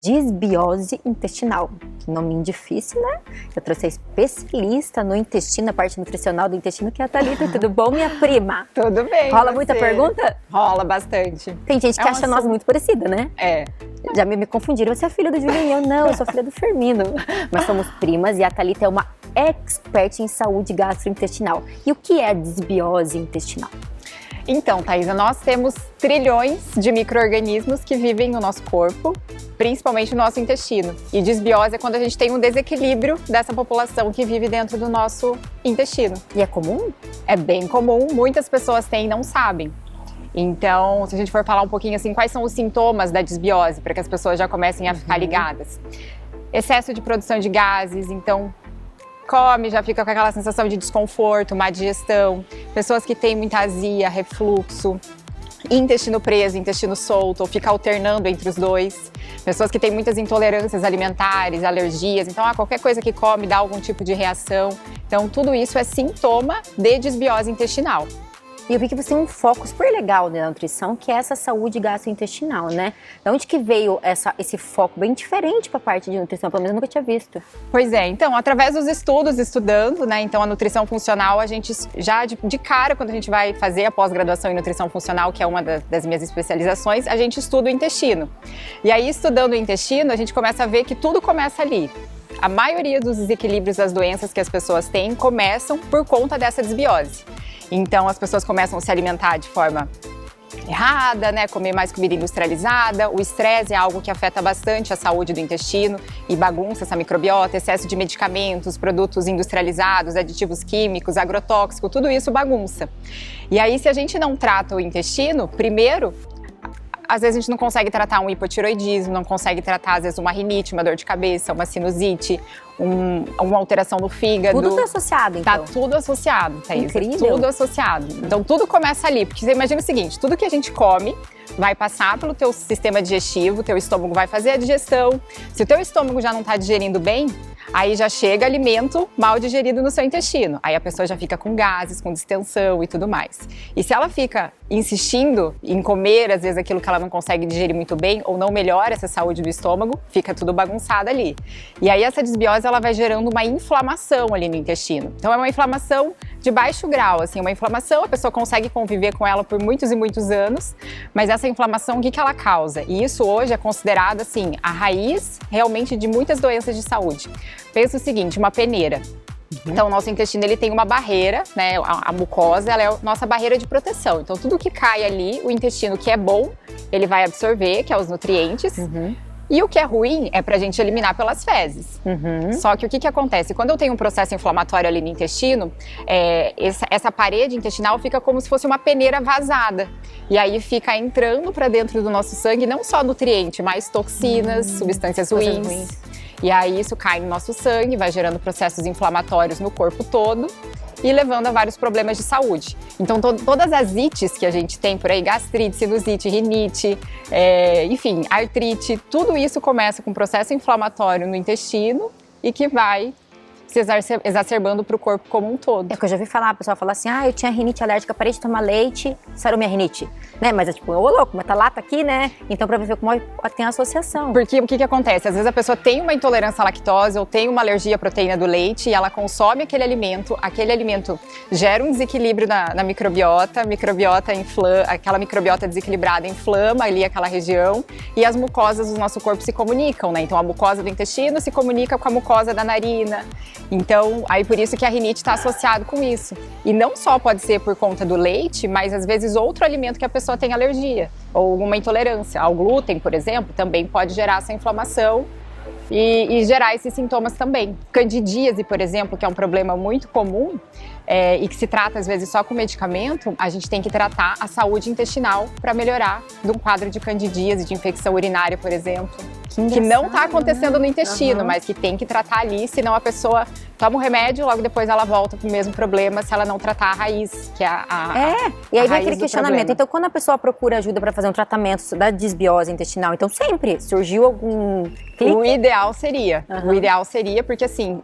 Disbiose intestinal. Que nome difícil, né? Eu trouxe a especialista no intestino, a parte nutricional do intestino, que é a Thalita. Tudo bom, minha prima? Tudo bem. Rola muita pergunta? Rola bastante. Tem gente que acha nós muito parecida, né? É. Já me confundiram. Você é filha do Julião? Não, eu sou filha do Firmino. Mas somos primas e a Thalita é uma expert em saúde gastrointestinal. E o que é a disbiose intestinal? Então, Thaisa, nós temos trilhões de micro-organismos que vivem no nosso corpo, principalmente no nosso intestino. E disbiose é quando a gente tem um desequilíbrio dessa população que vive dentro do nosso intestino. E é comum? É bem comum, muitas pessoas têm e não sabem. Então, se a gente for falar um pouquinho assim, quais são os sintomas da disbiose, para que as pessoas já comecem a ficar ligadas? Excesso de produção de gases, então come, já fica com aquela sensação de desconforto, má digestão, pessoas que têm muita azia, refluxo, intestino preso, intestino solto, ou fica alternando entre os dois, pessoas que têm muitas intolerâncias alimentares, alergias, então qualquer coisa que come dá algum tipo de reação, então tudo isso é sintoma de disbiose intestinal. E eu vi que você tem um foco super legal na nutrição, que é essa saúde gastrointestinal, né? De onde que veio esse foco bem diferente para a parte de nutrição? Pelo menos eu nunca tinha visto. Pois é, então, através dos estudos, estudando, né? Então, a nutrição funcional, a gente já de cara, quando a gente vai fazer a pós-graduação em nutrição funcional, que é uma das minhas especializações, a gente estuda o intestino. E aí, estudando o intestino, a gente começa a ver que tudo começa ali. A maioria dos desequilíbrios das doenças que as pessoas têm começam por conta dessa disbiose. Então, as pessoas começam a se alimentar de forma errada, né? Comer mais comida industrializada. O estresse é algo que afeta bastante a saúde do intestino e bagunça essa microbiota. Excesso de medicamentos, produtos industrializados, aditivos químicos, agrotóxicos, tudo isso bagunça. E aí, se a gente não trata o intestino, primeiro, às vezes a gente não consegue tratar um hipotiroidismo, não consegue tratar, às vezes, uma rinite, uma dor de cabeça, uma sinusite, uma alteração no fígado. Tudo tá associado, então? Tá tudo associado, Thaisa. Incrível. Tudo associado. Então, tudo começa ali. Porque você imagina o seguinte, tudo que a gente come vai passar pelo teu sistema digestivo, teu estômago vai fazer a digestão. Se o teu estômago já não tá digerindo bem, aí já chega alimento mal digerido no seu intestino. Aí a pessoa já fica com gases, com distensão e tudo mais. E se ela fica insistindo em comer, às vezes, aquilo que ela não consegue digerir muito bem ou não melhora essa saúde do estômago, fica tudo bagunçado ali. E aí essa disbiose, ela vai gerando uma inflamação ali no intestino. Então é uma inflamação de baixo grau, assim, uma inflamação, a pessoa consegue conviver com ela por muitos e muitos anos, mas essa inflamação, o que ela causa? E isso hoje é considerado, assim, a raiz realmente de muitas doenças de saúde. Pensa o seguinte, uma peneira. Então, o nosso intestino, ele tem uma barreira, né? A mucosa, ela é a nossa barreira de proteção. Então, tudo que cai ali, o intestino que é bom, ele vai absorver, que é os nutrientes. E o que é ruim é pra gente eliminar pelas fezes. Só que o que acontece? Quando eu tenho um processo inflamatório ali no intestino, essa parede intestinal fica como se fosse uma peneira vazada. E aí fica entrando pra dentro do nosso sangue não só nutriente, mas toxinas, substâncias ruins. E aí isso cai no nosso sangue, vai gerando processos inflamatórios no corpo todo e levando a vários problemas de saúde. Então todas as ites que a gente tem por aí, gastrite, sinusite, rinite, enfim, artrite, tudo isso começa com um processo inflamatório no intestino e que vai se exacerbando para o corpo como um todo. É que eu já ouvi falar, a pessoa fala assim, eu tinha rinite alérgica, parei de tomar leite, sarou minha rinite. Né? Mas é tipo, ô louco, mas tá lá, tá aqui, né? Então pra ver como tem associação. Porque o que acontece? Às vezes a pessoa tem uma intolerância à lactose ou tem uma alergia à proteína do leite e ela consome aquele alimento gera um desequilíbrio na microbiota, aquela microbiota desequilibrada inflama ali aquela região e as mucosas do nosso corpo se comunicam, né? Então a mucosa do intestino se comunica com a mucosa da narina. Então, aí por isso que a rinite está associado com isso. E não só pode ser por conta do leite, mas às vezes outro alimento que a pessoa tem alergia ou uma intolerância. Ao glúten, por exemplo, também pode gerar essa inflamação e gerar esses sintomas também. Candidíase, por exemplo, que é um problema muito comum e que se trata às vezes só com medicamento, a gente tem que tratar a saúde intestinal para melhorar de um quadro de candidíase, de infecção urinária, por exemplo. Que não está acontecendo no intestino, mas que tem que tratar ali, senão a pessoa toma um remédio, logo depois ela volta para o mesmo problema se ela não tratar a raiz, que é e aí vem raiz aquele do questionamento. problema. Então, quando a pessoa procura ajuda para fazer um tratamento da disbiose intestinal, então sempre surgiu algum clique? O ideal seria, porque assim,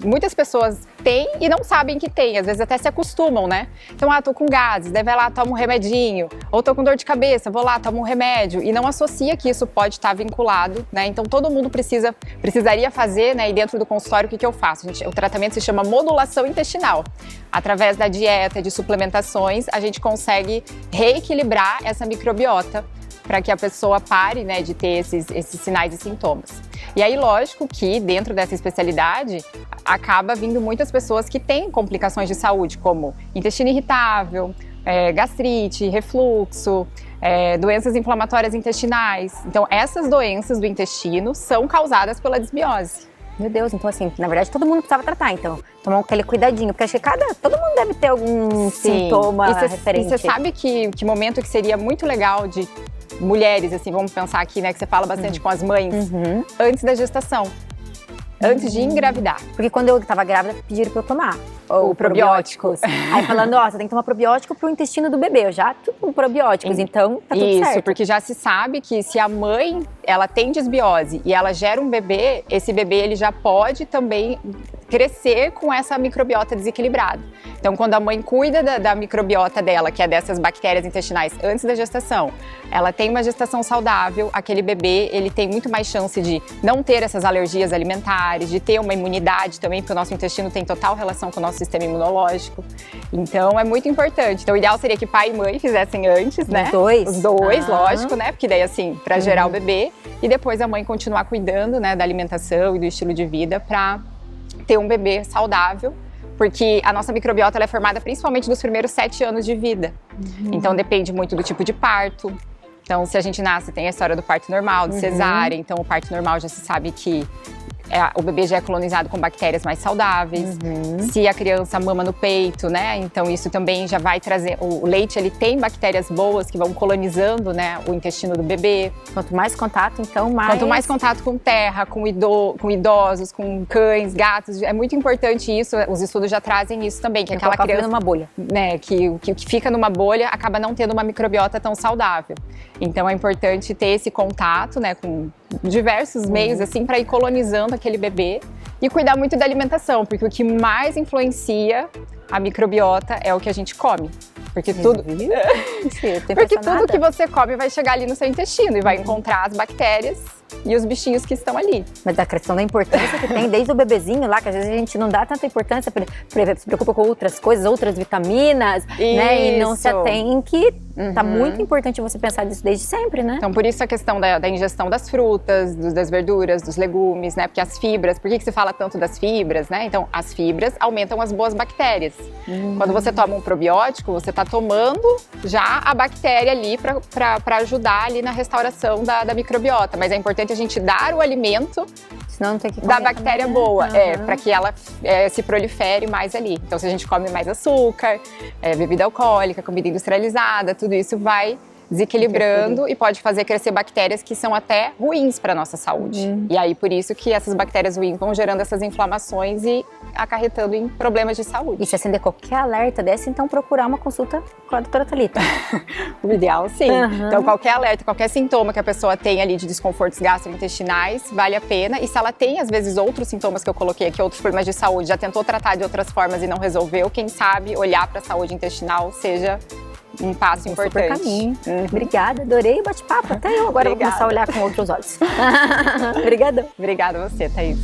muitas pessoas têm e não sabem que tem, às vezes até se acostumam, né? Então, tô com gases, daí vai lá, toma um remedinho, ou tô com dor de cabeça, vou lá, tomo um remédio, e não associa que isso pode estar vinculado desequilibrado, né? Então todo mundo precisaria fazer, né? E dentro do consultório, o que eu faço? O tratamento se chama modulação intestinal. Através da dieta, de suplementações, a gente consegue reequilibrar essa microbiota para que a pessoa pare, né, de ter esses sinais e sintomas. E aí, lógico que dentro dessa especialidade acaba vindo muitas pessoas que têm complicações de saúde, como intestino irritável, gastrite, refluxo, doenças inflamatórias intestinais. Então, essas doenças do intestino são causadas pela desbiose. Meu Deus, então assim, na verdade todo mundo precisava tratar, então. Tomar aquele cuidadinho, porque acho que todo mundo deve ter algum sintoma referente. E você sabe que momento que seria muito legal de mulheres, assim, vamos pensar aqui, né, que você fala bastante com as mães, antes da gestação, antes de engravidar. Porque quando eu estava grávida, pediram para eu tomar o probióticos. Aí falando, ó, você tem que tomar probiótico pro intestino do bebê. Eu já tomo probióticos, então tá tudo certo. Isso, porque já se sabe que se a mãe, ela tem desbiose e ela gera um bebê, esse bebê ele já pode também crescer com essa microbiota desequilibrada. Então, quando a mãe cuida da microbiota dela, que é dessas bactérias intestinais antes da gestação, ela tem uma gestação saudável, aquele bebê, ele tem muito mais chance de não ter essas alergias alimentares, de ter uma imunidade também, porque o nosso intestino tem total relação com o nosso sistema imunológico. Então, é muito importante. Então, o ideal seria que pai e mãe fizessem antes, né? Os dois? Os dois, lógico, né? Porque daí, assim, para gerar o bebê, e depois a mãe continuar cuidando, né, da alimentação e do estilo de vida para ter um bebê saudável, porque a nossa microbiota ela é formada principalmente dos primeiros 7 anos de vida. Então depende muito do tipo de parto. Então se a gente nasce, tem a história do parto normal, de cesárea, então o parto normal já se sabe que o bebê já é colonizado com bactérias mais saudáveis. Se a criança mama no peito, né? Então isso também já vai trazer. O leite ele tem bactérias boas que vão colonizando, né, o intestino do bebê. Quanto mais contato, então mais. Quanto mais contato com terra, com idosos, com cães, gatos, é muito importante isso. Os estudos já trazem isso também, que aquela criança numa bolha, né, que fica numa bolha acaba não tendo uma microbiota tão saudável. Então é importante ter esse contato, né, com diversos meios assim para ir colonizando aquele bebê e cuidar muito da alimentação, porque o que mais influencia a microbiota é o que a gente come. Porque tudo que você come vai chegar ali no seu intestino e vai encontrar as bactérias e os bichinhos que estão ali. Mas a questão da importância que tem desde o bebezinho lá, que às vezes a gente não dá tanta importância, se preocupa com outras coisas, outras vitaminas, né? E não se atém que tá muito importante você pensar nisso desde sempre, né? Então, por isso a questão da ingestão das frutas, das verduras, dos legumes, né? Porque as fibras, por que se fala tanto das fibras, né? Então, as fibras aumentam as boas bactérias. Quando você toma um probiótico, você tá tomando já a bactéria ali para ajudar ali na restauração da microbiota. Mas é importante a gente dar o alimento senão não tem que comer da bactéria também, né? Boa, para que ela se prolifere mais ali. Então, se a gente come mais açúcar, bebida alcoólica, comida industrializada, tudo isso vai desequilibrando e pode fazer crescer bactérias que são até ruins para a nossa saúde. E aí, por isso que essas bactérias ruins vão gerando essas inflamações e acarretando em problemas de saúde. E se acender qualquer alerta desse, então procurar uma consulta com a doutora Thalita. O ideal, sim. Então, qualquer alerta, qualquer sintoma que a pessoa tem ali de desconfortos gastrointestinais, vale a pena. E se ela tem, às vezes, outros sintomas que eu coloquei aqui, outros problemas de saúde, já tentou tratar de outras formas e não resolveu, quem sabe olhar para a saúde intestinal seja um passo importante. Caminho. Obrigada, adorei o bate-papo. Até eu agora vou começar a olhar com outros olhos. Obrigadão. Obrigada a você, Thaís.